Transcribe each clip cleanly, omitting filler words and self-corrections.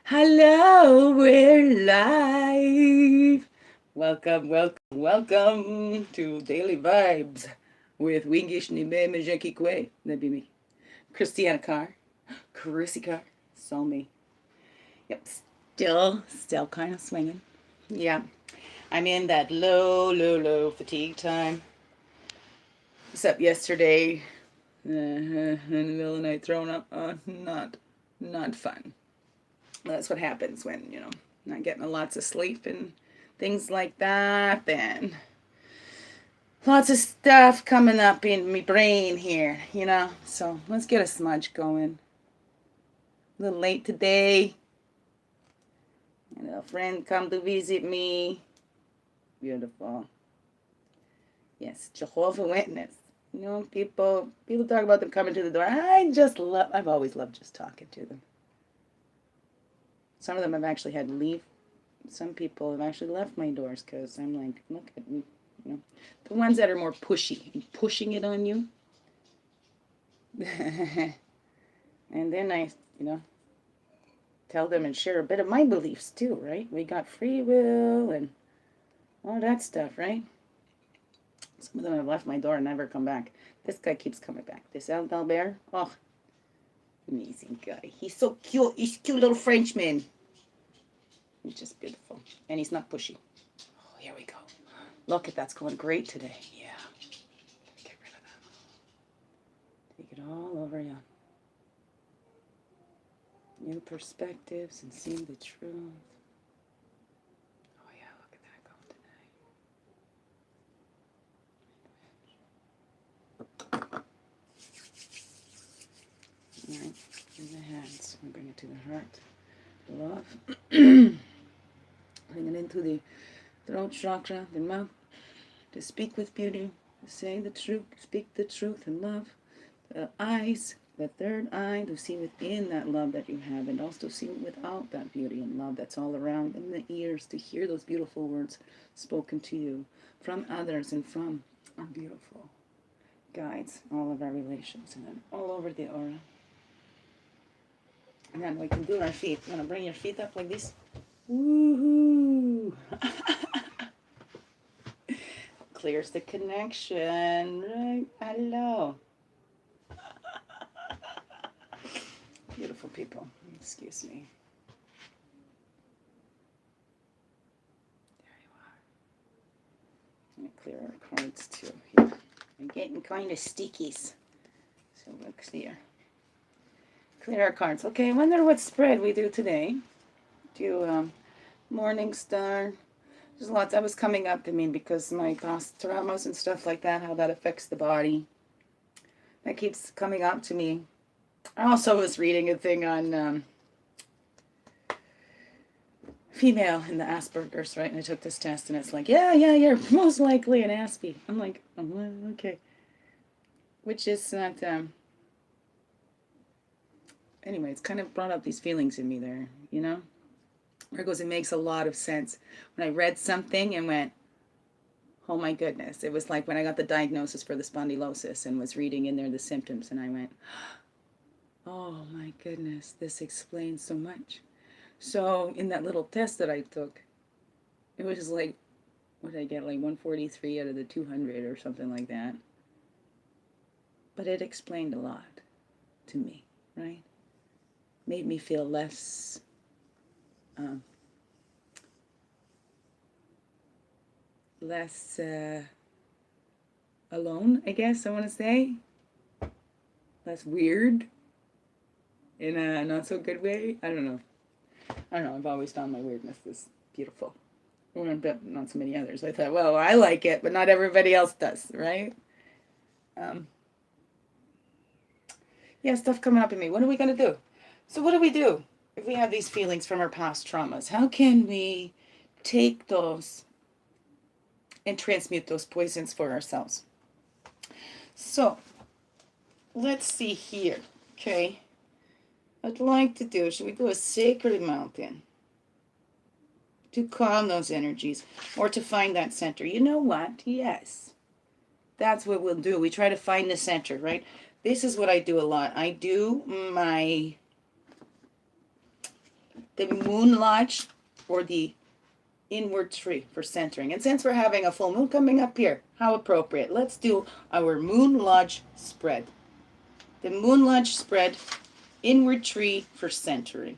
Hello, we're live. Welcome to Daily Vibes with Wingish Nime Majeki Kwe. That'd be me. Christiana Carr. Chrissy Carr. So me. Yep, still kind of swinging. Yeah, I'm in that low fatigue time. Except yesterday, in the middle of the night, thrown up. Not fun. That's what happens when, not getting lots of sleep and things like that. Then lots of stuff coming up in my brain here. So let's get a smudge going. A little late today. A friend come to visit me. Beautiful. Yes, Jehovah Witness. People talk about them coming to the door. I've always loved just talking to them. Some of them have actually had to leave. Some people have actually left my doors because I'm like, look at me. The ones that are more pushy and pushing it on you. And then I, tell them and share a bit of my beliefs too, right? We got free will and all that stuff, right? Some of them have left my door and never come back. This guy keeps coming back. This Albert, oh, amazing guy. He's so cute. He's a cute little Frenchman. He's just beautiful. And he's not pushy. Oh, here we go. Look at that's going great today. Yeah. Get rid of that. Take it all over you. New perspectives and seeing the truth. Oh yeah, look at that going today. Alright, in the hands. We bring it to the heart. Love. Bring it into the throat chakra, the mouth. To speak with beauty. To say the truth. Speak the truth in love. The eyes. The third eye to see within that love that you have, and also see without that beauty and love that's all around. And the ears to hear those beautiful words spoken to you from others and from our beautiful guides, all of our relations, and then all over the aura. And then we can do our feet. You want to bring your feet up like this? Woohoo! Clears the connection, right? Hello. Beautiful people. Excuse me. There you are. I'm going to clear our cards too. Here. I'm getting kind of stickies. So look here. Clear our cards. Okay, I wonder what spread we do today. Do Morning Star. There's lots that was coming up to me because my past traumas and stuff like that, how that affects the body. That keeps coming up to me. I also was reading a thing on female in the Asperger's, right? And I took this test, and it's like, yeah, you're most likely an Aspie. I'm like, oh, okay. Which is not, anyway, it's kind of brought up these feelings in me there, Where it goes, it makes a lot of sense. When I read something and went, oh my goodness. It was like when I got the diagnosis for the spondylosis and was reading in there the symptoms, and I went, oh my goodness, this explains so much. So in that little test that I took, it was like, what did I get, like 143 out of the 200 or something like that. But it explained a lot to me, right? Made me feel less alone, I guess I want to say. Less weird. In a not so good way. I don't know. I've always found my weirdness is beautiful. But not so many others. I thought, well, I like it, but not everybody else does, right? Yeah, stuff coming up in me. What are we going to do? So what do we do if we have these feelings from our past traumas? How can we take those and transmute those poisons for ourselves? So, let's see here, okay? I'd like to do, should we do a sacred mountain to calm those energies or to find that center? You know what? Yes. That's what we'll do. We try to find the center, right? This is what I do a lot. I do my the Moonlodge or the inward tree for centering. And since we're having a full moon coming up here, how appropriate. Let's do our Moonlodge spread. The Moonlodge spread, inward tree for centering.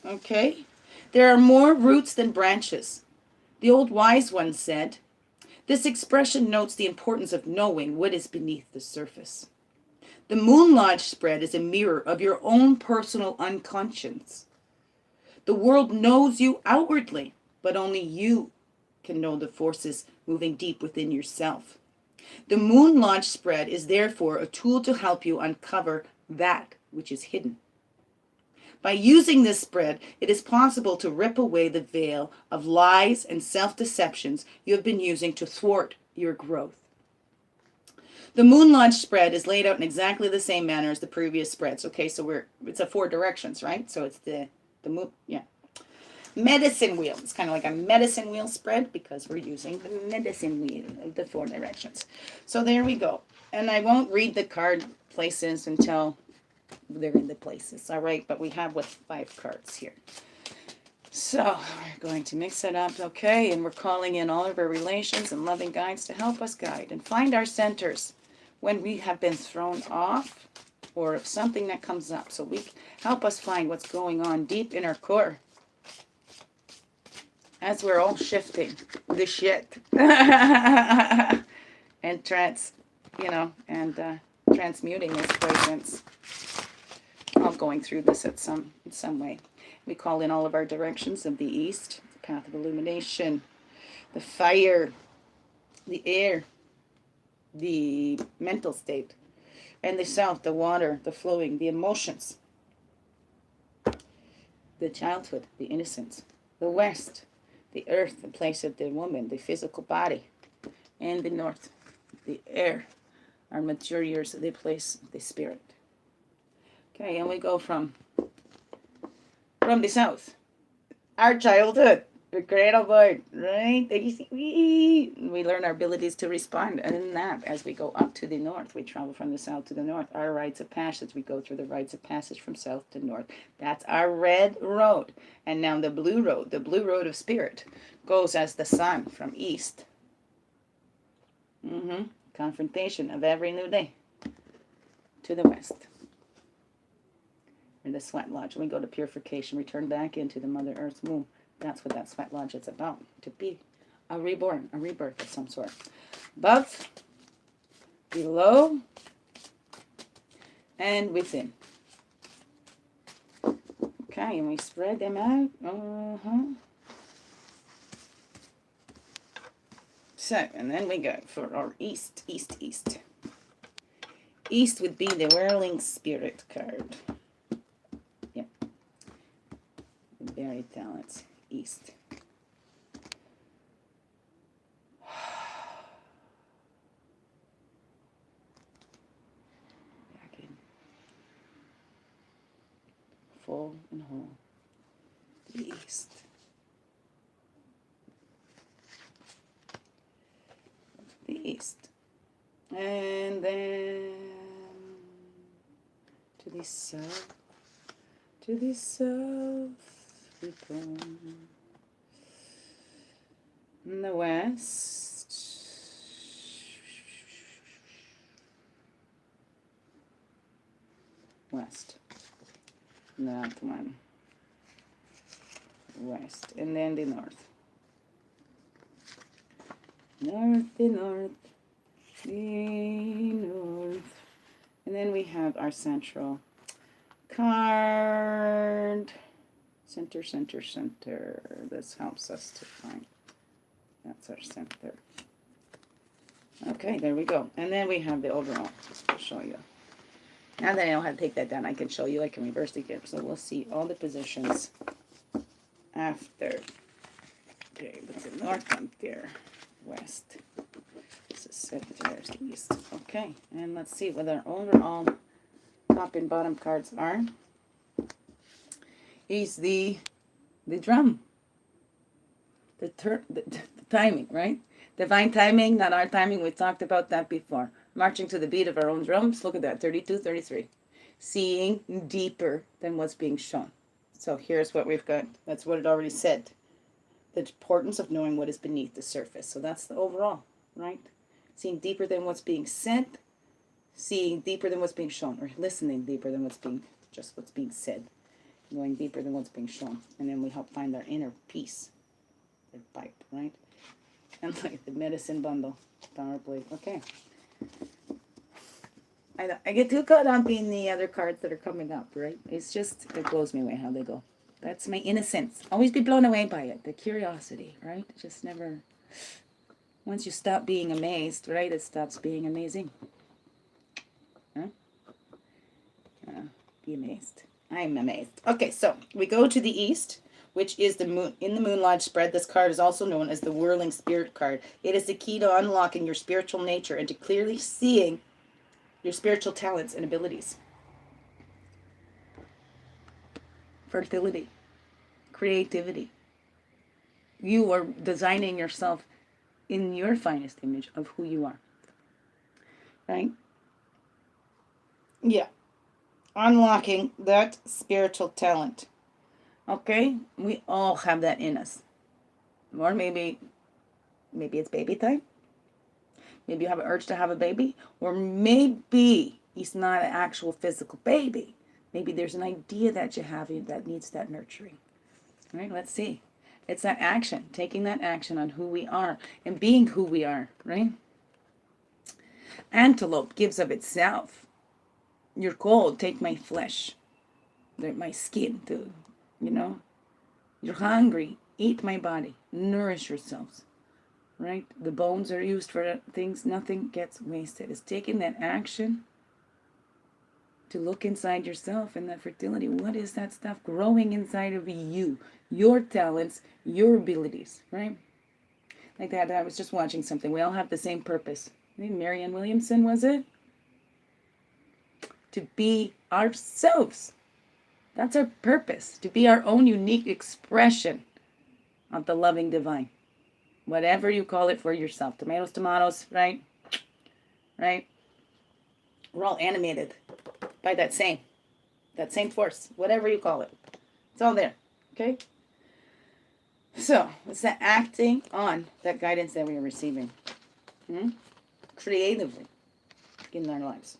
Okay? There are more roots than branches. The old wise one said, this expression notes the importance of knowing what is beneath the surface. The Moonlodge spread is a mirror of your own personal unconscious. The world knows you outwardly, but only you can know the forces moving deep within yourself. The Moonlodge spread is therefore a tool to help you uncover that which is hidden. By using this spread, it is possible to rip away the veil of lies and self-deceptions you have been using to thwart your growth. The Moonlodge spread is laid out in exactly the same manner as the previous spreads. Okay, so it's a 4 directions, right? So it's the moon, yeah. Medicine wheel. It's kind of like a medicine wheel spread because we're using the medicine wheel of the 4 directions. So there we go. And I won't read the card places until they're in the places, all right? But we have with 5 cards here. So we're going to mix it up, okay? And we're calling in all of our relations and loving guides to help us guide and find our centers when we have been thrown off or if something that comes up. So we help us find what's going on deep in our core as we're all shifting the shit and transmuting this fragrance. All going through this in some way. We call in all of our directions of the east, the path of illumination, the fire, the air, the mental state, and the south, the water, the flowing, the emotions, the childhood, the innocence, the west, the earth, the place of the woman, the physical body, and the north, the air, our mature years, the place, the spirit. Okay, and we go from the south, our childhood, the cradle board, right? We learn our abilities to respond, and in that, as we go up to the north, we travel from the south to the north. Our rites of passage, we go through the rites of passage from south to north. That's our red road. And now the blue road of spirit, goes as the sun from east. Confrontation of every new day to the west. Or the sweat lodge. We go to purification, return back into the Mother Earth's womb. That's what that sweat lodge is about. To be a reborn, a rebirth of some sort. Above, below, and within. Okay, and we spread them out. So, and then we go for our east. East would be the whirling spirit card. Yep. The buried talents. East. Back in. Full and whole. The east. The east. And then to the south. To the south we go. In the west. West. That one. West. And then the north. North, the north. The north. And then we have our central card. Center. This helps us to find. That's our center. Okay, there we go. And then we have the overall. Just to show you. Now that I know how to take that down, I can show you. I can reverse the gift. So we'll see all the positions after. Okay, with the north up there. West. This is center. There's the east. Okay, and let's see what our overall top and bottom cards are. Is the drum. The timing, right? Divine timing, not our timing. We talked about that before. Marching to the beat of our own drums. Look at that, 32, 33. Seeing deeper than what's being shown. So here's what we've got. That's what it already said. The importance of knowing what is beneath the surface. So that's the overall, right? Seeing deeper than what's being said, seeing deeper than what's being shown, or listening deeper than what's being said, going deeper than what's being shown. And then we help find our inner peace, the pipe, right? And like the medicine bundle, power blade. Okay. I get too caught up in the other cards that are coming up, right? It blows me away how they go. That's my innocence. Always be blown away by it. The curiosity, right? Just never, once you stop being amazed, right, it stops being amazing. Huh? Be amazed. I'm amazed. Okay, so we go to the east, which is the moon. In the Moonlodge spread, this card is also known as the Whirling Spirit card. It is the key to unlocking your spiritual nature and to clearly seeing your spiritual talents and abilities. Fertility, creativity. You are designing yourself in your finest image of who you are. Right? Yeah. Unlocking that spiritual talent. Okay? We all have that in us. Or maybe it's baby time. Maybe you have an urge to have a baby. Or maybe it's not an actual physical baby. Maybe there's an idea that you have that needs that nurturing. All right, let's see. It's that action, taking that action on who we are and being who we are, right? Antelope gives of itself. You're cold, take my flesh, my skin too, you know. You're hungry, eat my body, nourish yourselves, right? The bones are used for things, nothing gets wasted. It's taking that action to look inside yourself and that fertility. What is that stuff growing inside of you? Your talents, your abilities, right? Like that, I was just watching something. We all have the same purpose. I think Marianne Williamson, was it? To be ourselves. That's our purpose. To be our own unique expression of the loving divine. Whatever you call it for yourself. Tomatoes, tomatoes, right? Right? We're all animated by that same force. Whatever you call it. It's all there. Okay? So, it's that acting on that guidance that we are receiving. Creatively in our lives.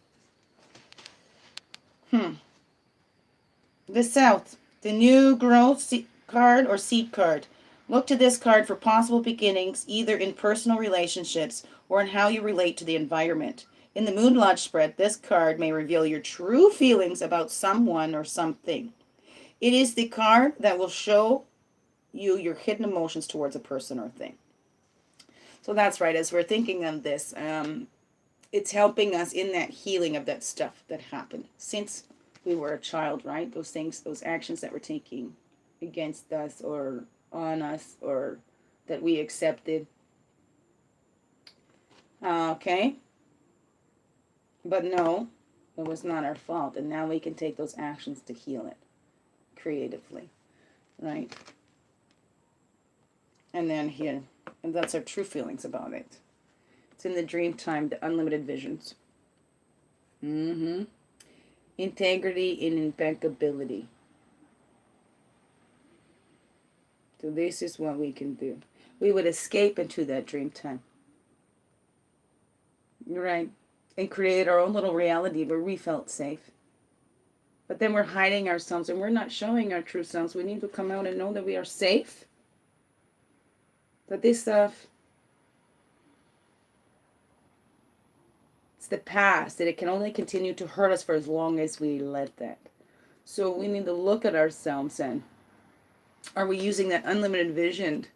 The South, the new growth card or seed card. Look to this card for possible beginnings, either in personal relationships or in how you relate to the environment. In the Moonlodge spread, this card may reveal your true feelings about someone or something. It is the card that will show you your hidden emotions towards a person or thing. So that's right, as we're thinking of this, it's helping us in that healing of that stuff that happened since we were a child, right? Those things, those actions that were taking against us or on us or that we accepted. Okay? But no, it was not our fault. And now we can take those actions to heal it creatively, right? And then here, and that's our true feelings about it. It's in the dream time, the unlimited visions. Integrity and impeccability. So this is what we can do. We would escape into that dream time. Right? And create our own little reality where we felt safe. But then we're hiding ourselves and we're not showing our true selves. We need to come out and know that we are safe. That this stuff, it's the past, that it can only continue to hurt us for as long as we let that. So we need to look at ourselves and are we using that unlimited vision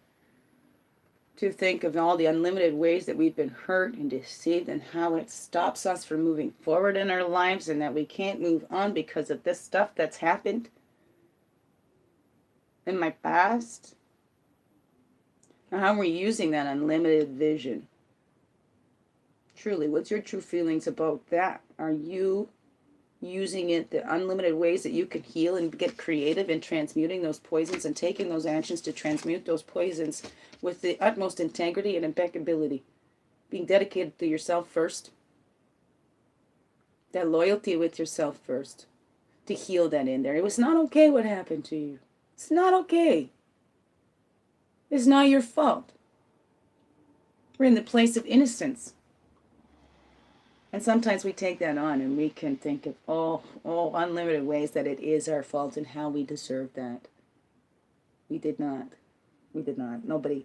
to think of all the unlimited ways that we've been hurt and deceived and how it stops us from moving forward in our lives and that we can't move on because of this stuff that's happened in my past? Now, how are we using that unlimited vision? Truly, what's your true feelings about that? Are you using it, the unlimited ways that you can heal and get creative in transmuting those poisons and taking those actions to transmute those poisons with the utmost integrity and impeccability? Being dedicated to yourself first. That loyalty with yourself first. to heal that in there. It was not okay what happened to you. It's not okay. It's not your fault. We're in the place of innocence. And sometimes we take that on and we can think of unlimited ways that it is our fault and how we deserve that. We did not. We did not. Nobody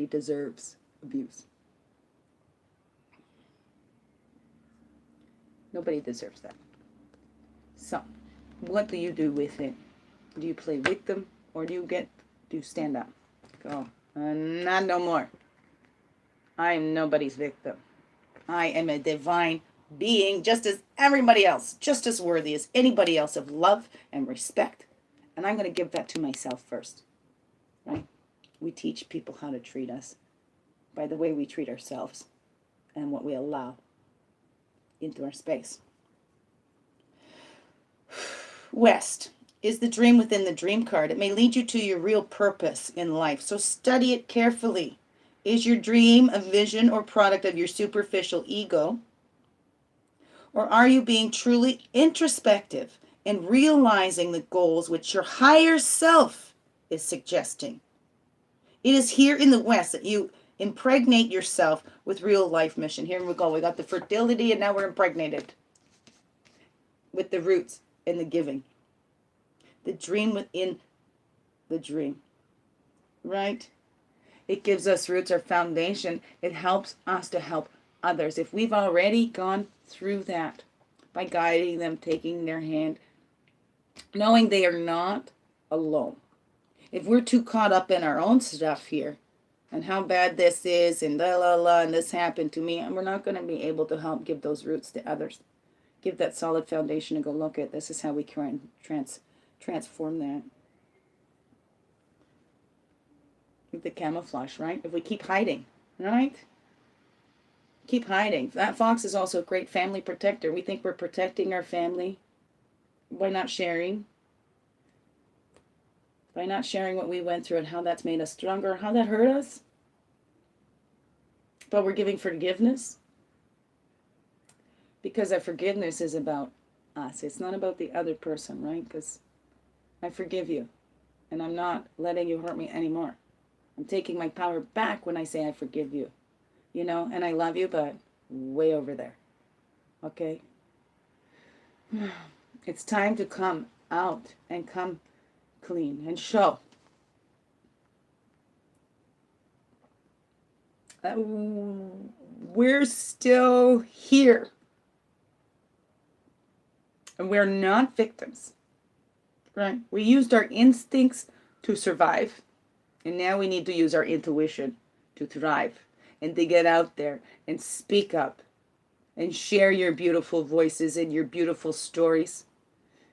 deserves abuse. Nobody deserves that. So, what do you do with it? Do you play victim or do you stand up? Go, not no more. I am nobody's victim. I am a divine being just as everybody else, just as worthy as anybody else of love and respect. And I'm going to give that to myself first. Right? We teach people how to treat us by the way we treat ourselves and what we allow into our space. West is the dream within the dream card. It may lead you to your real purpose in life, so study it carefully. Is your dream a vision or product of your superficial ego? Or are you being truly introspective and realizing the goals which your higher self is suggesting? It is here in the West that you impregnate yourself with real life mission. Here we go. We got the fertility and now we're impregnated with the roots and the giving. The dream within the dream. Right? It gives us roots, our foundation. It helps us to help others. If we've already gone through that by guiding them, taking their hand, knowing they are not alone. If we're too caught up in our own stuff here and how bad this is and and this happened to me, and we're not going to be able to help give those roots to others. Give that solid foundation and go, look at this is how we can transform that. The camouflage, right? If we keep hiding, right? Keep hiding. That fox is also a great family protector. We think we're protecting our family by not sharing. By not sharing what we went through and how that's made us stronger, how that hurt us. But we're giving forgiveness. Because that forgiveness is about us. It's not about the other person, right? Because I forgive you. And I'm not letting you hurt me anymore. I'm taking my power back when I say I forgive you. You know, and I love you, but way over there. Okay? It's time to come out and come clean and show that we're still here. And we're not victims. Right? We used our instincts to survive. And now we need to use our intuition to thrive and to get out there and speak up and share your beautiful voices and your beautiful stories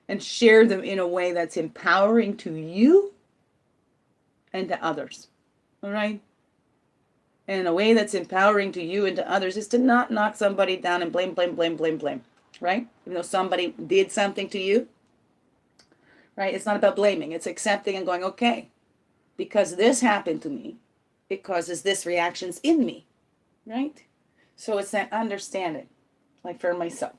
and share them in a way that's empowering to you and to others. All right? And a way that's empowering to you and to others is to not knock somebody down and blame. Right? Even though somebody did something to you. Right? It's not about blaming. It's accepting and going, okay, because this happened to me, it causes this reactions in me, right? So it's that understanding, like for myself.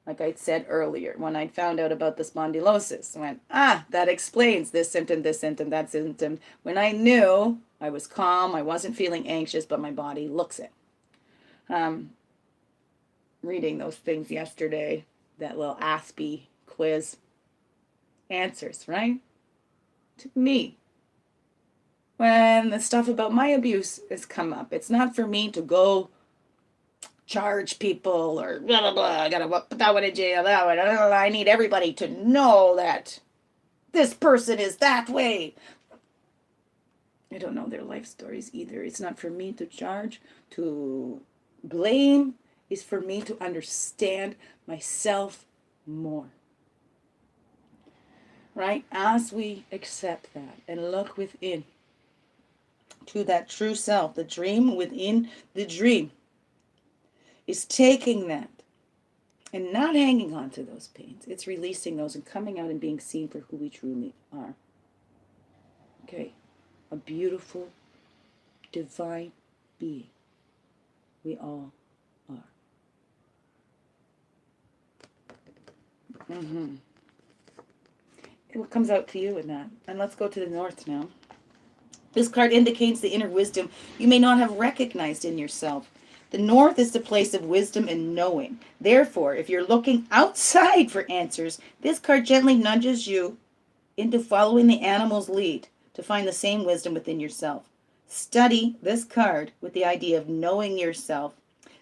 Like I said earlier, when I found out about the spondylosis, I went, that explains this symptom, that symptom. When I knew, I was calm, I wasn't feeling anxious, but my body looks it. Reading those things yesterday, that little Aspie quiz, answers, right? To me. When the stuff about my abuse has come up, it's not for me to go charge people or blah, blah, blah, I gotta put that one in jail, that one. I need everybody to know that this person is that way. I don't know their life stories either. It's not for me to charge, to blame. It's for me to understand myself more. Right? As we accept that and look within to that true self, the dream within the dream is taking that and not hanging on to those pains. It's releasing those and coming out and being seen for who we truly are. Okay? A beautiful, divine being. We all are. Mm-hmm. What comes out to you in that? And let's go to the north now. This card indicates the inner wisdom you may not have recognized in yourself. The north is the place of wisdom and knowing. Therefore, if you're looking outside for answers, this card gently nudges you into following the animal's lead to find the same wisdom within yourself. Study this card with the idea of knowing yourself.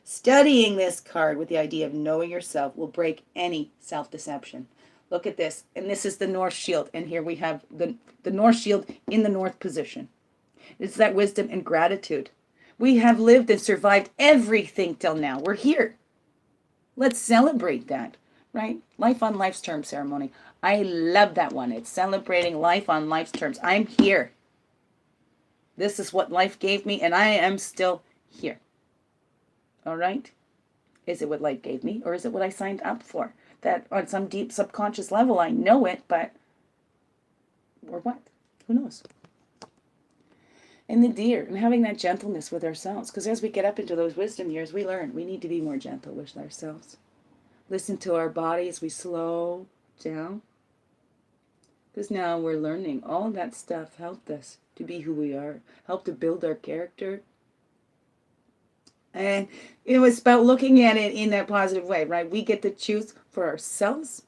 Studying this card with the idea of knowing yourself will break any self-deception. Look at this. And this is the North Shield. And here we have the North Shield in the North position. It's that wisdom and gratitude. We have lived and survived everything till now. We're here. Let's celebrate that, right? Life on life's terms ceremony. I love that one. It's celebrating life on life's terms. I'm here. This is what life gave me, and I am still here. All right? Is it what life gave me, or is it what I signed up for? That on some deep subconscious level, I know it, but, or what? Who knows? And the deer, and having that gentleness with ourselves. Because as we get up into those wisdom years, we learn we need to be more gentle with ourselves. Listen to our bodies. We slow down. Because now we're learning all that stuff helped us to be who we are, helped to build our character. And it was about looking at it in that positive way, right? We get to choose for ourselves.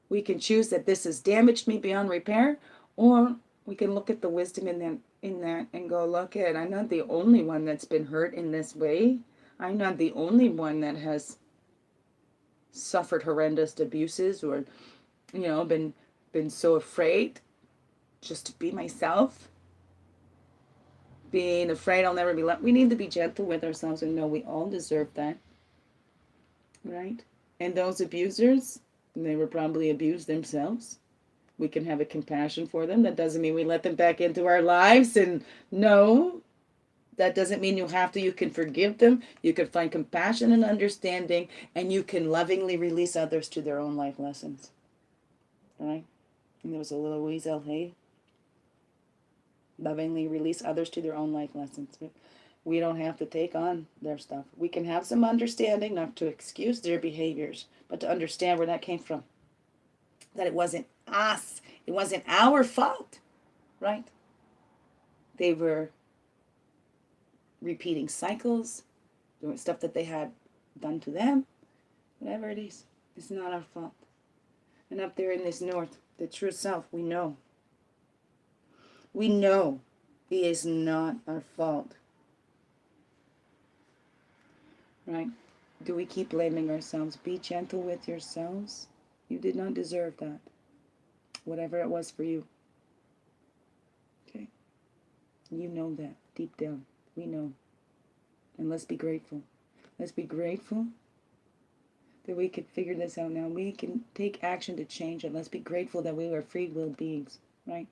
We can choose that this has damaged me beyond repair, or we can look at the wisdom in that and go, look at, I'm not the only one that's been hurt in this way. I'm not the only one that has suffered horrendous abuses or, been so afraid just to be myself. Being afraid I'll never be loved. We need to be gentle with ourselves and know we all deserve that. Right? And those abusers, they were probably abused themselves. We can have a compassion for them. That doesn't mean we let them back into our lives. And no, that doesn't mean you have to. You can forgive them. You can find compassion and understanding. And you can lovingly release others to their own life lessons. All right? And there was a little weasel, hey? Lovingly release others to their own life lessons. We don't have to take on their stuff. We can have some understanding, not to excuse their behaviors, but to understand where that came from. That it wasn't us. It wasn't our fault, right? They were repeating cycles, doing stuff that they had done to them. Whatever it is, it's not our fault. And up there in this north, the true self, we know. We know it is not our fault. Right? Do we keep blaming ourselves? Be gentle with yourselves. You did not deserve that. Whatever it was for you. Okay? You know that deep down. We know. And let's be grateful. Let's be grateful that we could figure this out now. We can take action to change it. Let's be grateful that we are free-willed beings. Right?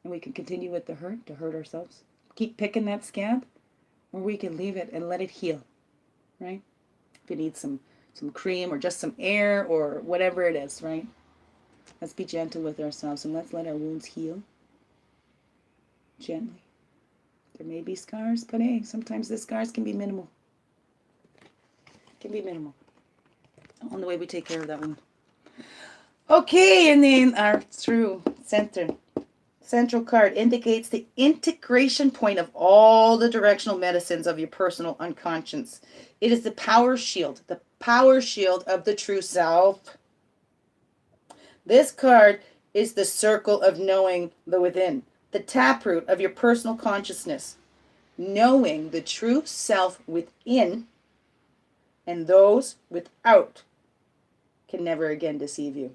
And we can continue with the hurt to hurt ourselves. Keep picking that scab. Or we can leave it and let it heal. Right? If it needs some cream or just some air or whatever it is, right? Let's be gentle with ourselves and let's let our wounds heal gently. There may be scars, but hey, sometimes the scars can be minimal. Can be minimal. On the way we take care of that wound. Okay, and then our true central card indicates the integration point of all the directional medicines of your personal unconscious. It is the power shield of the true self. This card is the circle of knowing the within, the taproot of your personal consciousness, knowing the true self within, and those without can never again deceive you.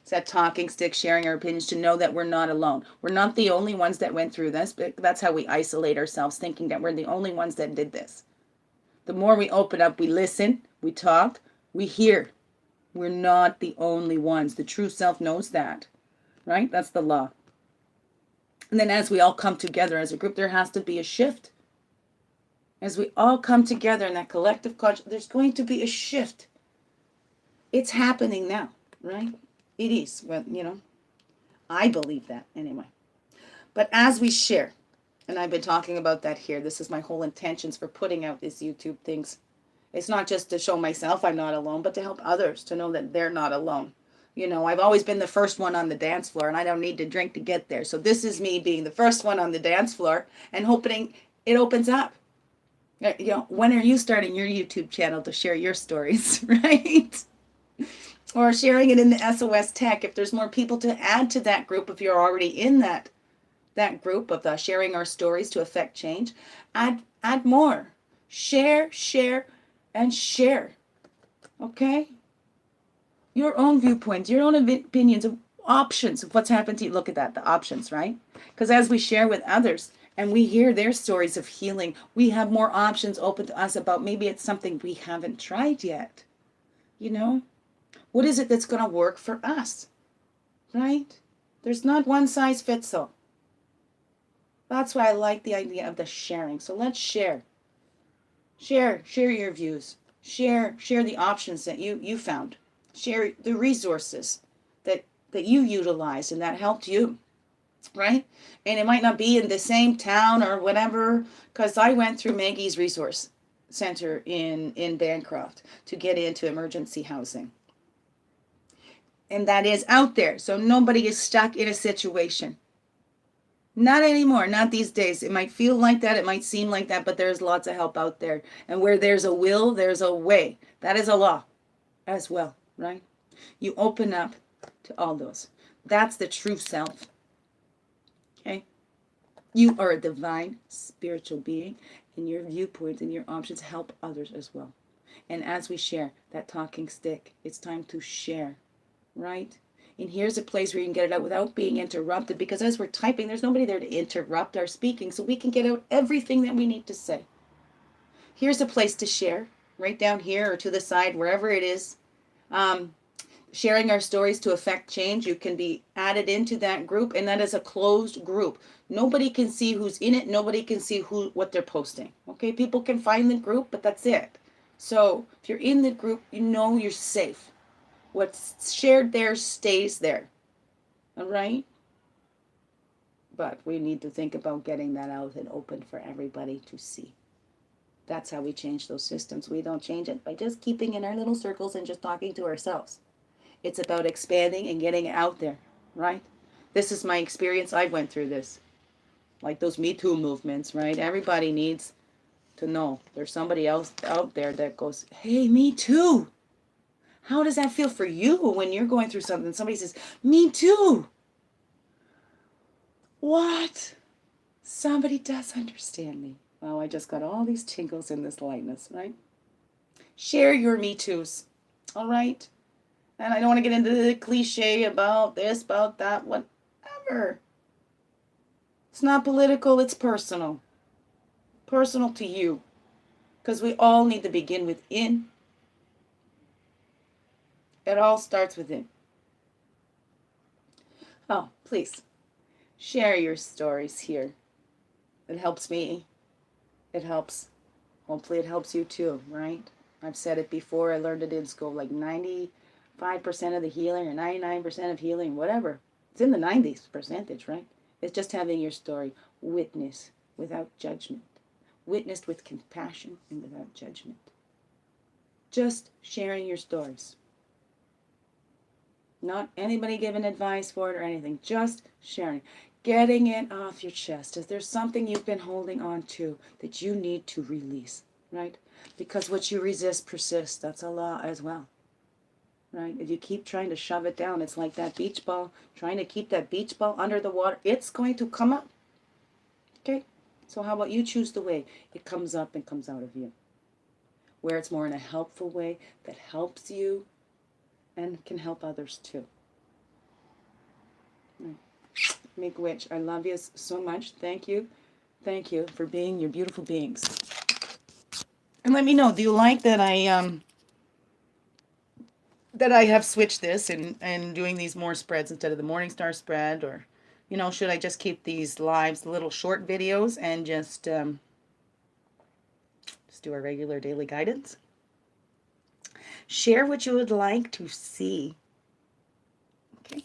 It's that talking stick, sharing our opinions, to know that we're not alone. We're not the only ones that went through this, but that's how we isolate ourselves, thinking that we're the only ones that did this. The more we open up, we listen, we talk, we hear. We're not the only ones. The true self knows that, right? That's the law. And then as we all come together as a group, there has to be a shift. As we all come together in that collective consciousness, there's going to be a shift. It's happening now, right? It is. Well, I believe that anyway. But as we share, and I've been talking about that here, this is my whole intentions for putting out these YouTube things. It's not just to show myself I'm not alone, but to help others to know that they're not alone. You know, I've always been the first one on the dance floor, and I don't need to drink to get there. So this is me being the first one on the dance floor and hoping it opens up. You know, when are you starting your YouTube channel to share your stories, right? Or sharing it in the SOS Tech if there's more people to add to that group, if you're already in that group of the sharing our stories to affect change, add more. Share, and share. Okay? Your own viewpoints, your own opinions, of options of what's happened to you. Look at that, the options, right? Because as we share with others and we hear their stories of healing, we have more options open to us about maybe it's something we haven't tried yet. You know? What is it that's going to work for us? Right? There's not one size fits all. That's why I like the idea of the sharing. So let's share. Share your views. Share the options that you found. Share the resources that you utilized and that helped you, right? And it might not be in the same town or whatever, because I went through Maggie's Resource Center in Bancroft to get into emergency housing. And that is out there, so nobody is stuck in a situation. Not anymore, not these days. It might feel like that, it might seem like that, but there's lots of help out there. And where there's a will, there's a way. That is a law as well, right? You open up to all those. That's the true self. Okay? You are a divine spiritual being, and your viewpoints and your options help others as well. And as we share that talking stick, it's time to share, right? And here's a place where you can get it out without being interrupted, because as we're typing, there's nobody there to interrupt our speaking, so we can get out everything that we need to say. Here's a place to share, right down here or to the side, wherever it is. Sharing our stories to affect change. You can be added into that group, and that is a closed group. Nobody can see who's in it. Nobody can see what they're posting. Okay, people can find the group, but that's it. So if you're in the group, you know you're safe. What's shared there stays there. All right? But we need to think about getting that out and open for everybody to see. That's how we change those systems. We don't change it by just keeping in our little circles and just talking to ourselves. It's about expanding and getting it out there, right? This is my experience. I went through this. Like those Me Too movements, right? Everybody needs to know there's somebody else out there that goes, hey, me too. How does that feel for you when you're going through something? Somebody says, me too. What? Somebody does understand me. Wow, I just got all these tingles in this lightness, right? Share your me toos, all right? And I don't want to get into the cliche about this, about that, whatever. It's not political, it's personal. Personal to you. Because we all need to begin within. It all starts within. Oh, please, share your stories here. It helps me. It helps. Hopefully it helps you too, right? I've said it before. I learned it in school. Like 95% of the healing or 99% of healing, whatever. It's in the 90s percentage, right? It's just having your story witnessed without judgment. Witnessed with compassion and without judgment. Just sharing your stories. Not anybody giving advice for it or anything. Just sharing. Getting it off your chest. If there's something you've been holding on to that you need to release, right? Because what you resist persists. That's a law as well, right? If you keep trying to shove it down, it's like that beach ball. Trying to keep that beach ball under the water. It's going to come up. Okay? So how about you choose the way it comes up and comes out of you? Where it's more in a helpful way that helps you and can help others too. Make Witch, I love you so much. Thank you. Thank you for being your beautiful beings. And let me know, do you like that I have switched this and doing these more spreads instead of the Morningstar spread? Or, you know, should I just keep these lives little short videos and just do our regular daily guidance? Share what you would like to see. Okay.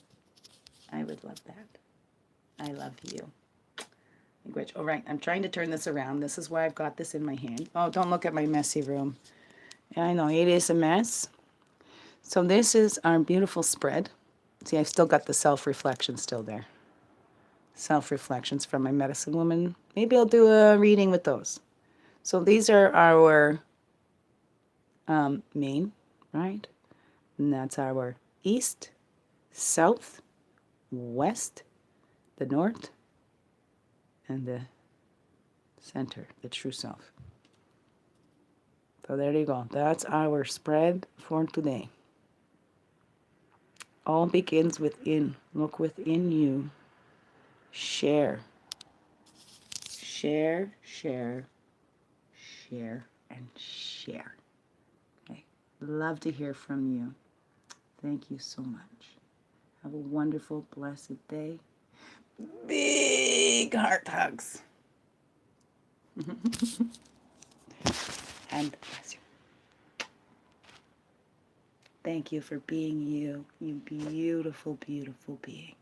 I would love that. I love you. Which, all right, I'm trying to turn this around. This is why I've got this in my hand. Oh, don't look at my messy room. I know it is a mess. So this is our beautiful spread. See, I've still got the self-reflection still there. Self-reflections from my medicine woman. Maybe I'll do a reading with those. So these are our main, right? And that's our east, south, west, the north, and the center, the true self. So there you go. That's our spread for today. All begins within. Look within you. Share. Share, share, share, and share. Okay. Love to hear from you. Thank you so much. Have a wonderful, blessed day. Big heart hugs. And bless you. Thank you for being you, you beautiful, beautiful being.